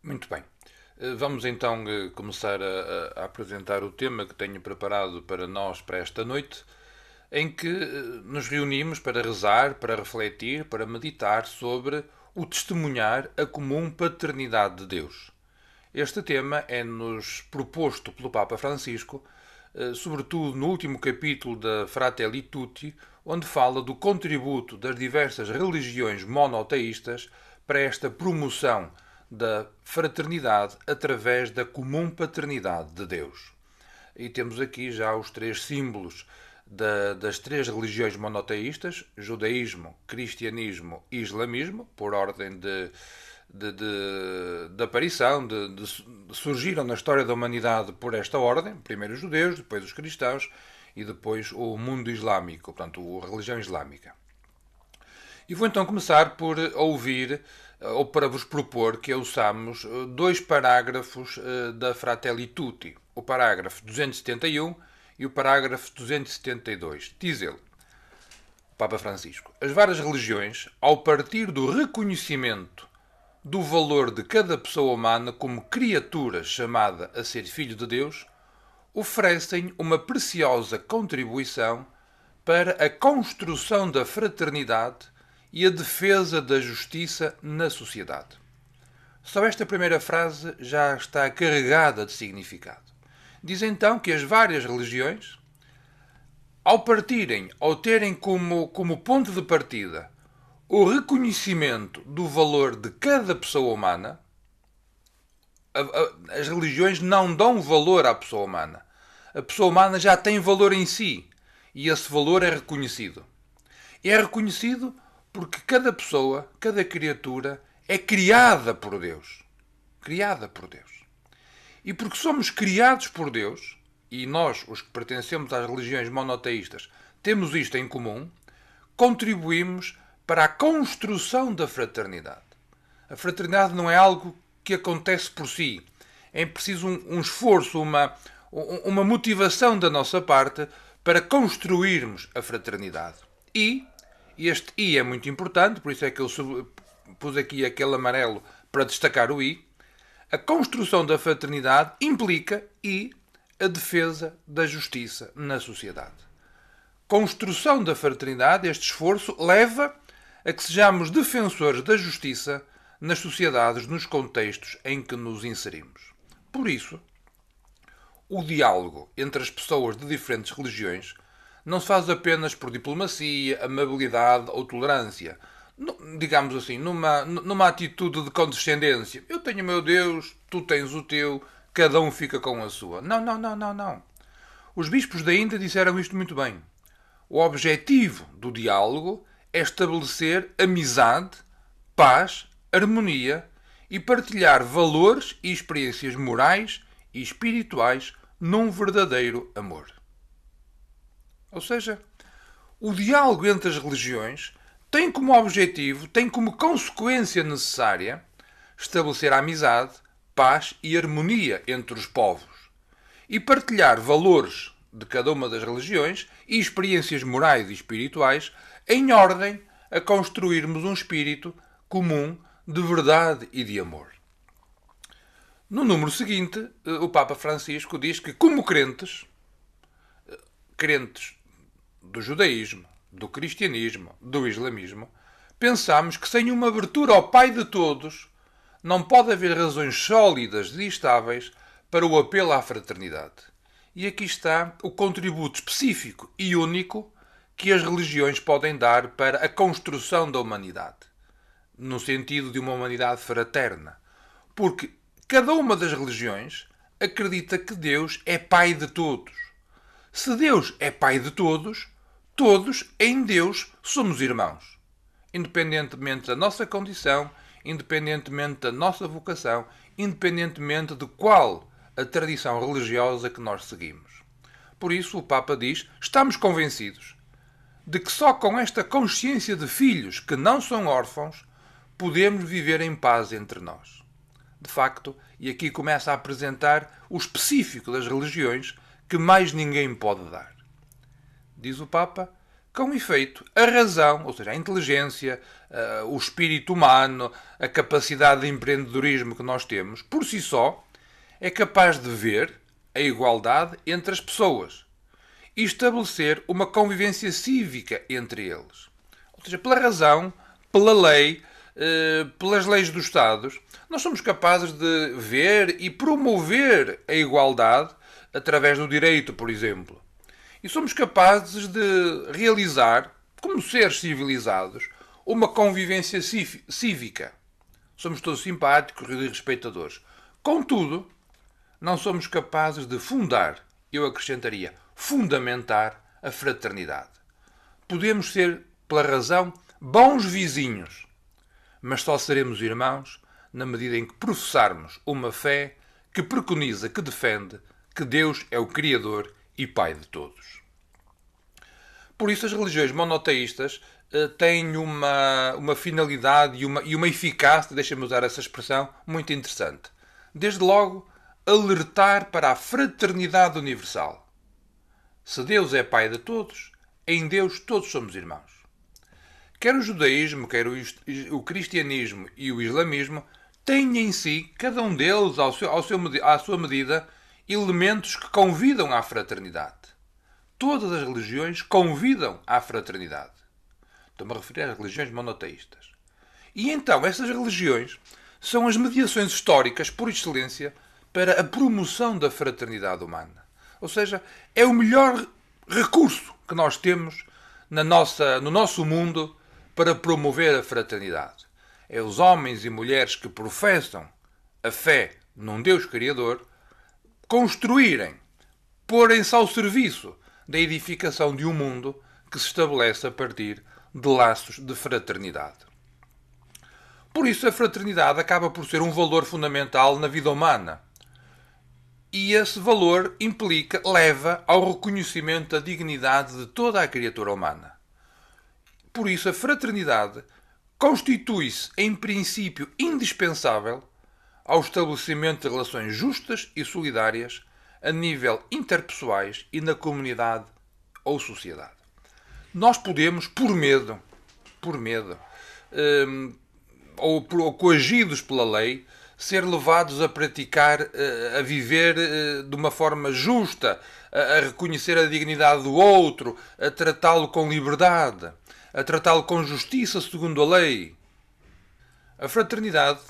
Muito bem. Vamos então começar a apresentar o tema que tenho preparado para nós para esta noite, em que nos reunimos para rezar, para refletir, para meditar sobre o testemunhar a comum paternidade de Deus. Este tema é-nos proposto pelo Papa Francisco, sobretudo no último capítulo da Fratelli Tutti, onde fala do contributo das diversas religiões monoteístas para esta promoção da fraternidade através da comum paternidade de Deus. E temos aqui já os três símbolos das três religiões monoteístas: judaísmo, cristianismo e islamismo, por ordem de aparição, surgiram na história da humanidade por esta ordem: primeiro os judeus, depois os cristãos e depois o mundo islâmico, portanto, a religião islâmica. E vou então começar por ouvir, ou para vos propor que ouçamos dois parágrafos da Fratelli Tutti, o parágrafo 271 e o parágrafo 272. Diz ele, Papa Francisco: as várias religiões, ao partir do reconhecimento do valor de cada pessoa humana como criatura chamada a ser filho de Deus, oferecem uma preciosa contribuição para a construção da fraternidade e a defesa da justiça na sociedade. Só esta primeira frase já está carregada de significado. Diz então que as várias religiões, ao partirem, ao terem como ponto de partida o reconhecimento do valor de cada pessoa humana, as religiões não dão valor à pessoa humana. A pessoa humana já tem valor em si e esse valor é reconhecido. E é reconhecido porque cada pessoa, cada criatura é criada por Deus. Criada por Deus. E porque somos criados por Deus, e nós, os que pertencemos às religiões monoteístas, temos isto em comum, contribuímos para a construção da fraternidade. A fraternidade não é algo que acontece por si. É preciso um esforço, uma motivação da nossa parte para construirmos a fraternidade. E este I é muito importante, por isso é que eu pus aqui aquele amarelo para destacar o I. A construção da fraternidade implica a defesa da justiça na sociedade. Construção da fraternidade, este esforço, leva a que sejamos defensores da justiça nas sociedades, nos contextos em que nos inserimos. Por isso, o diálogo entre as pessoas de diferentes religiões não se faz apenas por diplomacia, amabilidade ou tolerância. Digamos assim, numa atitude de condescendência. Eu tenho o meu Deus, tu tens o teu, cada um fica com a sua. Não, não, não, não, não. Os bispos da Índia disseram isto muito bem. O objetivo do diálogo é estabelecer amizade, paz, harmonia e partilhar valores e experiências morais e espirituais num verdadeiro amor. Ou seja, o diálogo entre as religiões tem como objetivo, tem como consequência necessária estabelecer a amizade, paz e harmonia entre os povos e partilhar valores de cada uma das religiões e experiências morais e espirituais em ordem a construirmos um espírito comum de verdade e de amor. No número seguinte, o Papa Francisco diz que, como crentes do judaísmo, do cristianismo, do islamismo, pensamos que sem uma abertura ao Pai de todos não pode haver razões sólidas e estáveis para o apelo à fraternidade. E aqui está o contributo específico e único que as religiões podem dar para a construção da humanidade, no sentido de uma humanidade fraterna. Porque cada uma das religiões acredita que Deus é Pai de todos. Se Deus é Pai de todos, todos em Deus somos irmãos. Independentemente da nossa condição, independentemente da nossa vocação, independentemente de qual a tradição religiosa que nós seguimos. Por isso o Papa diz, estamos convencidos de que só com esta consciência de filhos que não são órfãos podemos viver em paz entre nós. De facto, e aqui começa a apresentar o específico das religiões que mais ninguém pode dar. Diz o Papa Com efeito, a razão, ou seja, a inteligência, o espírito humano, a capacidade de empreendedorismo que nós temos, por si só, é capaz de ver a igualdade entre as pessoas e estabelecer uma convivência cívica entre eles. Ou seja, pela razão, pela lei, pelas leis dos Estados, nós somos capazes de ver e promover a igualdade através do direito, por exemplo. E somos capazes de realizar, como seres civilizados, uma convivência cívica. Somos todos simpáticos e respeitadores. Contudo, não somos capazes de fundar, eu acrescentaria, fundamentar a fraternidade. Podemos ser, pela razão, bons vizinhos, mas só seremos irmãos na medida em que professarmos uma fé que preconiza, que defende que Deus é o Criador e Pai de todos. Por isso, as religiões monoteístas têm uma finalidade e uma eficácia, deixa-me usar essa expressão, muito interessante. Desde logo, alertar para a fraternidade universal. Se Deus é Pai de todos, em Deus todos somos irmãos. Quer o judaísmo, quer o cristianismo e o islamismo têm em si, cada um deles, à sua medida, elementos que convidam à fraternidade. Todas as religiões convidam à fraternidade. Estou-me a referir às religiões monoteístas. E então, essas religiões são as mediações históricas, por excelência, para a promoção da fraternidade humana. Ou seja, é o melhor recurso que nós temos no nosso mundo para promover a fraternidade. É os homens e mulheres que professam a fé num Deus Criador construírem, porem-se ao serviço da edificação de um mundo que se estabelece a partir de laços de fraternidade. Por isso, a fraternidade acaba por ser um valor fundamental na vida humana. E esse valor leva ao reconhecimento da dignidade de toda a criatura humana. Por isso, a fraternidade constitui-se, em princípio, indispensável ao estabelecimento de relações justas e solidárias a nível interpessoais e na comunidade ou sociedade. Nós podemos, por medo, ou coagidos pela lei, ser levados a praticar, a viver de uma forma justa, a reconhecer a dignidade do outro, a tratá-lo com liberdade, a tratá-lo com justiça segundo a lei. A fraternidade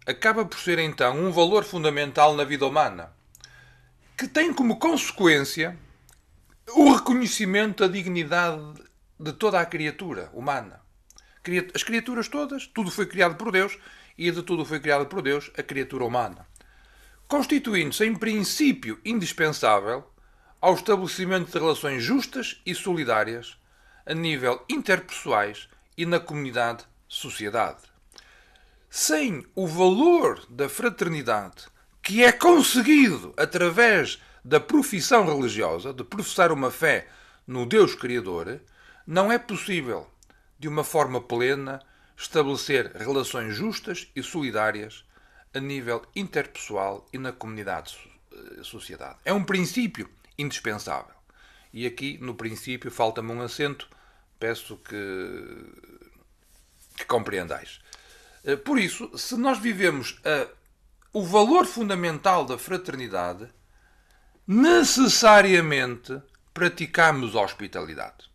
acaba por ser então um valor fundamental na vida humana, que tem como consequência o reconhecimento da dignidade de toda a criatura humana. As criaturas todas, tudo foi criado por Deus, e de tudo foi criado por Deus a criatura humana, constituindo-se em princípio indispensável ao estabelecimento de relações justas e solidárias a nível interpessoais e na comunidade-sociedade. Sem o valor da fraternidade, que é conseguido através da profissão religiosa, de professar uma fé no Deus Criador, não é possível, de uma forma plena, estabelecer relações justas e solidárias a nível interpessoal e na comunidade-sociedade. É um princípio indispensável. E aqui, no princípio, falta-me um acento. Peço que compreendais. Por isso, se nós vivemos o valor fundamental da fraternidade, necessariamente praticamos a hospitalidade.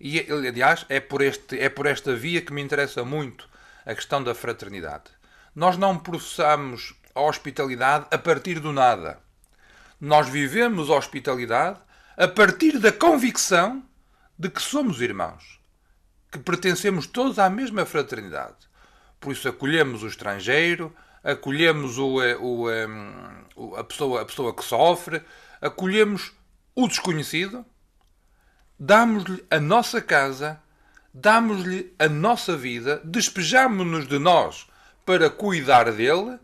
E, aliás, é por esta via que me interessa muito a questão da fraternidade. Nós não professamos a hospitalidade a partir do nada. Nós vivemos a hospitalidade a partir da convicção de que somos irmãos, que pertencemos todos à mesma fraternidade. Por isso acolhemos o estrangeiro, acolhemos a pessoa que sofre, acolhemos o desconhecido, damos-lhe a nossa casa, damos-lhe a nossa vida, despejamo-nos de nós para cuidar dele,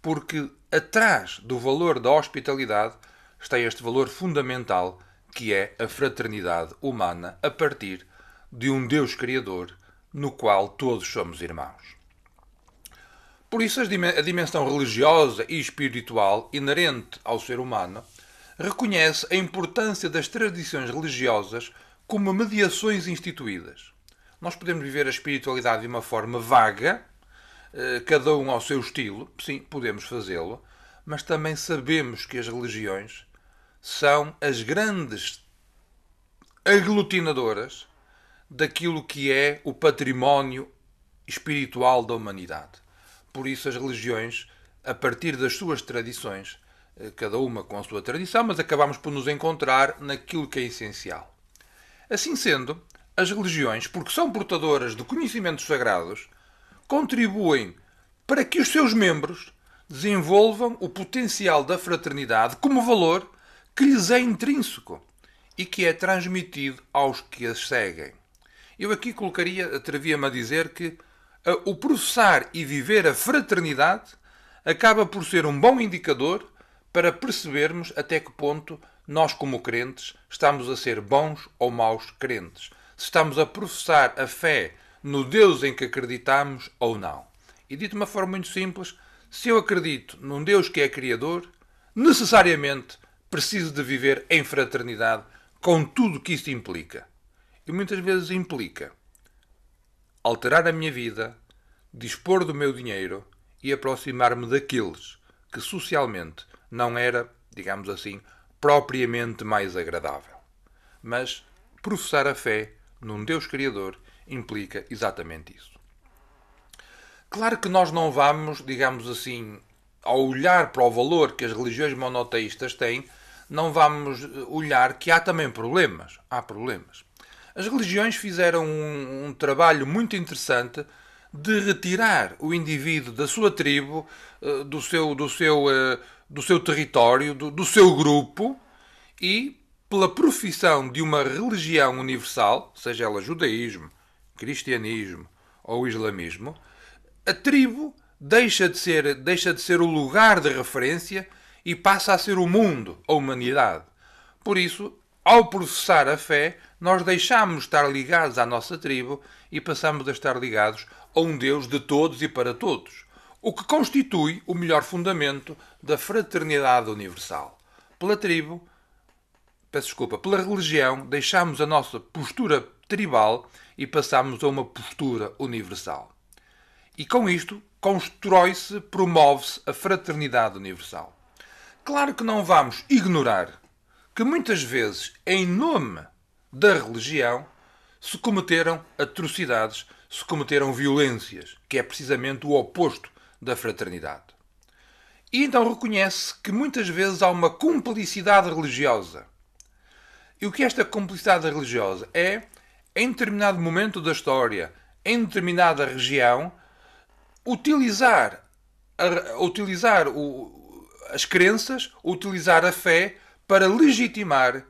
porque atrás do valor da hospitalidade está este valor fundamental que é a fraternidade humana a partir de um Deus Criador no qual todos somos irmãos. Por isso, a dimensão religiosa e espiritual inerente ao ser humano reconhece a importância das tradições religiosas como mediações instituídas. Nós podemos viver a espiritualidade de uma forma vaga, cada um ao seu estilo, sim, podemos fazê-lo, mas também sabemos que as religiões são as grandes aglutinadoras daquilo que é o património espiritual da humanidade. Por isso as religiões, a partir das suas tradições, cada uma com a sua tradição, mas acabamos por nos encontrar naquilo que é essencial. Assim sendo, as religiões, porque são portadoras de conhecimentos sagrados, contribuem para que os seus membros desenvolvam o potencial da fraternidade como valor que lhes é intrínseco e que é transmitido aos que as seguem. Eu aqui atrevia-me a dizer que o processar e viver a fraternidade acaba por ser um bom indicador para percebermos até que ponto nós, como crentes, estamos a ser bons ou maus crentes. Se estamos a professar a fé no Deus em que acreditamos ou não. E dito de uma forma muito simples, se eu acredito num Deus que é Criador, necessariamente preciso de viver em fraternidade com tudo o que isso implica. E muitas vezes implica alterar a minha vida, dispor do meu dinheiro e aproximar-me daqueles que socialmente não era, digamos assim, propriamente mais agradável. Mas professar a fé num Deus Criador implica exatamente isso. Claro que nós não vamos, digamos assim, ao olhar para o valor que as religiões monoteístas têm, não vamos olhar que há também problemas. Há problemas. As religiões fizeram um trabalho muito interessante de retirar o indivíduo da sua tribo, do seu território, do seu grupo e, pela profissão de uma religião universal, seja ela judaísmo, cristianismo ou islamismo, a tribo deixa de ser o lugar de referência e passa a ser o mundo, a humanidade. Por isso, ao professar a fé, nós deixamos de estar ligados à nossa tribo e passamos a estar ligados a um Deus de todos e para todos, o que constitui o melhor fundamento da fraternidade universal. Pela religião, deixamos a nossa postura tribal e passamos a uma postura universal. E com isto, constrói-se, promove-se a fraternidade universal. Claro que não vamos ignorar que muitas vezes, em nome da religião, se cometeram atrocidades, se cometeram violências, que é precisamente o oposto da fraternidade. E então reconhece que muitas vezes há uma cumplicidade religiosa. E o que é esta cumplicidade religiosa? É, em determinado momento da história, em determinada região, utilizar as crenças, utilizar a fé para legitimar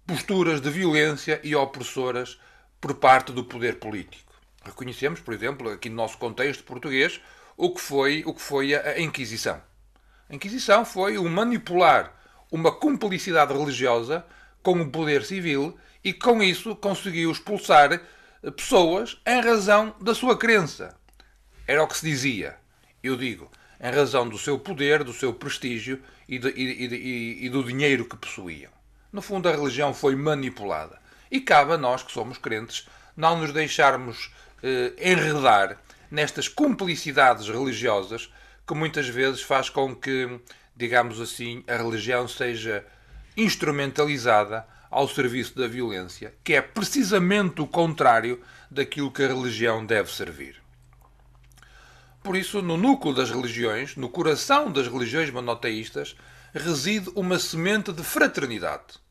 posturas de violência e opressoras por parte do poder político. Reconhecemos, por exemplo, aqui no nosso contexto português, o que foi a Inquisição. A Inquisição foi o manipular uma cumplicidade religiosa com o poder civil e com isso conseguiu expulsar pessoas em razão da sua crença. Era o que se dizia. Eu digo, em razão do seu poder, do seu prestígio e do dinheiro que possuíam. No fundo, a religião foi manipulada. E cabe a nós, que somos crentes, não nos deixarmos enredar nestas cumplicidades religiosas que muitas vezes faz com que, digamos assim, a religião seja instrumentalizada ao serviço da violência, que é precisamente o contrário daquilo que a religião deve servir. Por isso, no núcleo das religiões, no coração das religiões monoteístas, reside uma semente de fraternidade,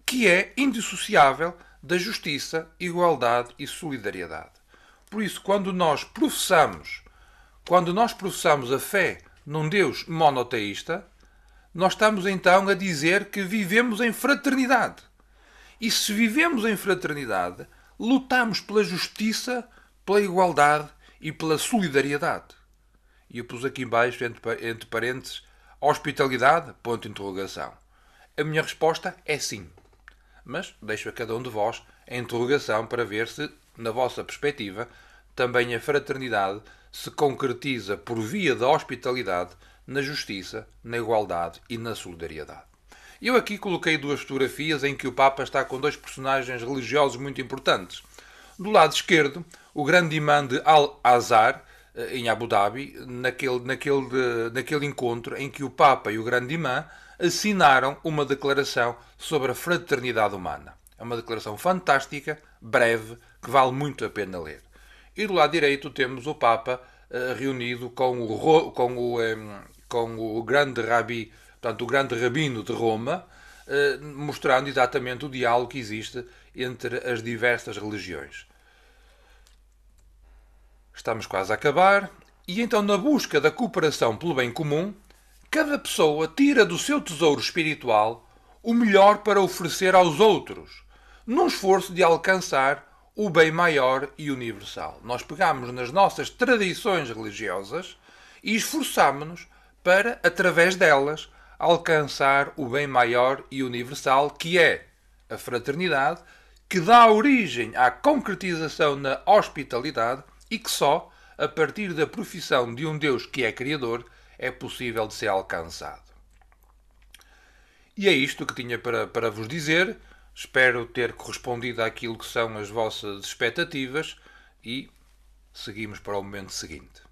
que é indissociável da justiça, igualdade e solidariedade. Por isso, quando nós professamos a fé num Deus monoteísta, nós estamos então a dizer que vivemos em fraternidade. E se vivemos em fraternidade, lutamos pela justiça, pela igualdade e pela solidariedade. E eu pus aqui embaixo, entre parênteses, hospitalidade, ponto de interrogação. A minha resposta é sim. Mas deixo a cada um de vós a interrogação para ver se, na vossa perspectiva, também a fraternidade se concretiza por via da hospitalidade, na justiça, na igualdade e na solidariedade. Eu aqui coloquei duas fotografias em que o Papa está com dois personagens religiosos muito importantes. Do lado esquerdo, o grande imã de Al-Azhar, em Abu Dhabi, naquele encontro em que o Papa e o grande imã assinaram uma declaração sobre a fraternidade humana. É uma declaração fantástica, breve, que vale muito a pena ler. E do lado direito temos o Papa reunido com o grande rabi, portanto, o grande rabino de Roma, mostrando exatamente o diálogo que existe entre as diversas religiões. Estamos quase a acabar. E então, na busca da cooperação pelo bem comum, cada pessoa tira do seu tesouro espiritual o melhor para oferecer aos outros, num esforço de alcançar o bem maior e universal. Nós pegamos nas nossas tradições religiosas e esforçamos-nos para, através delas, alcançar o bem maior e universal, que é a fraternidade, que dá origem à concretização na hospitalidade e que só, a partir da profissão de um Deus que é Criador, é possível de ser alcançado. E é isto que tinha para vos dizer. Espero ter correspondido àquilo que são as vossas expectativas e seguimos para o momento seguinte.